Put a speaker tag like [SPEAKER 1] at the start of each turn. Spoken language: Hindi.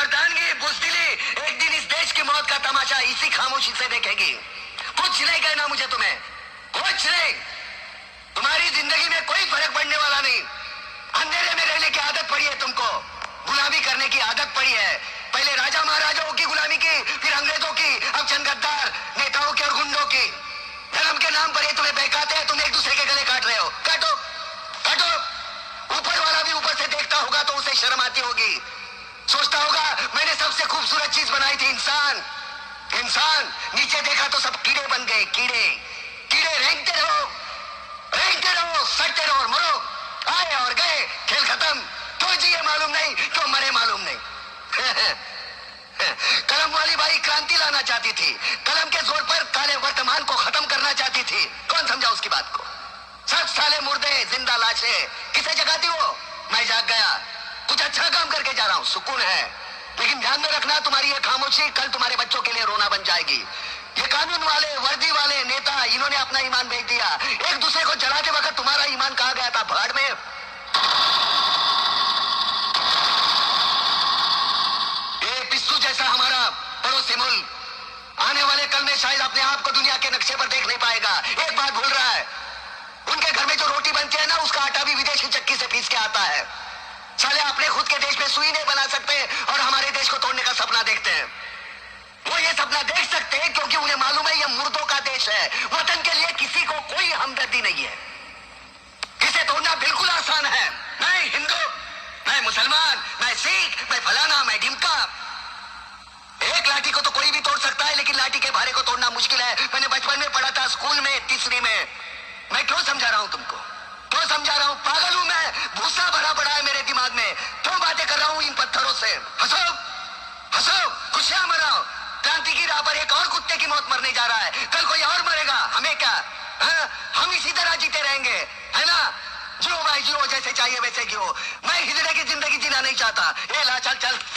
[SPEAKER 1] मर्दानगी, बुज़दिली एक दिन इस देश की मौत का तमाशा इसी खामोशी से देखेगी। कुछ नहीं कहना मुझे तुम्हें, कुछ नहीं। तुम्हारी जिंदगी में कोई फर्क पड़ने वाला नहीं। अंधेरे में रहने की आदत पड़ी है तुमको, गुलामी करने की आदत पड़ी है। पहले राजा महाराजाओं की गुलामी की, फिर अंग्रेजों की, अब चंद गद्दार नेताओं की और गुंडों की। धर्म के नाम पर ये तुम्हें बहकाते हैं, तुम एक दूसरे के गले काट रहे हो। काटो काटो। ऊपर वाला भी ऊपर से देखता होगा तो उसे शर्म आती होगी। सोचता होगा मैंने सबसे खूबसूरत चीज बनाई थी, इंसान। इंसान नीचे देखा तो सब कीड़े बन गए, कीड़े। कीड़े रेंगते रहो, सड़ते रहो और मरो। आए और गए, खेल खत्म। क्यों जिए मालूम नहीं, क्यों मरे मालूम नहीं। कलम वाली बाई क्रांति लाना चाहती थी, कलम के जोर पर काले वर्तमान को खत्म करना चाहती थी। कौन समझा उसकी बात को? सब साले मुर्दे, जिंदा लाशें। किसे जगाती हो? मैं जाग गया, कुछ अच्छा काम करके जा रहा हूं, सुकून है। लेकिन ध्यान में रखना, तुम्हारी ये खामोशी कल तुम्हारे बच्चों के लिए रोना बन जाएगी। ये कानून वाले, वर्दी वाले नेता, इन्होंने अपना ईमान बेच दिया। एक दूसरे को जलाते वक्त तुम्हारा ईमान कहाँ गया था? भाड़ में। ये पिस्सू जैसा हमारा पड़ोसी मुल्क आने वाले कल में शायद अपने आप को दुनिया के नक्शे पर देख नहीं पाएगा। एक बात भूल रहा है, उनके घर में जो रोटी बनती है ना, उसका आटा भी विदेशी चक्की से पीस के आता है। साले अपने खुद के देश में सुई नहीं बना सकते और हमारे देश को तोड़ने का सपना देखते हैं। वो ये सपना देख सकते हैं क्योंकि उन्हें मालूम है ये मुर्दों का देश है। वतन के लिए किसी को कोई हमदर्दी नहीं है। इसे तोड़ना बिल्कुल आसान है। मैं हिंदू, मैं मुसलमान, मैं सिख, मैं फलाना, मैं ढिमका। एक लाठी को तो कोई भी तोड़ सकता है, लेकिन लाठी के भारे को तोड़ना मुश्किल है। मैंने बचपन में पढ़ा था, स्कूल में, तीसरी में। मैं क्यों समझा रहा हूं तुमको? क्यों समझा रहा हूं? पागल हूं मैं, भूसा भरा पड़ा है मेरे दिमाग में। क्यों बातें कर रहा हूं इन पत्थरों से? हंसो हंसो, खुशियां मनाओ। क्रांति की राह पर एक और कुत्ते की मौत मरने जा रहा है, कल कोई और मरेगा। हमें क्या? हम इसी तरह जीते रहेंगे, है ना? जियो भाई जियो, जैसे चाहिए वैसे जियो। मैं हिजड़े की जिंदगी जीना नहीं चाहता। ये ला, चल चल।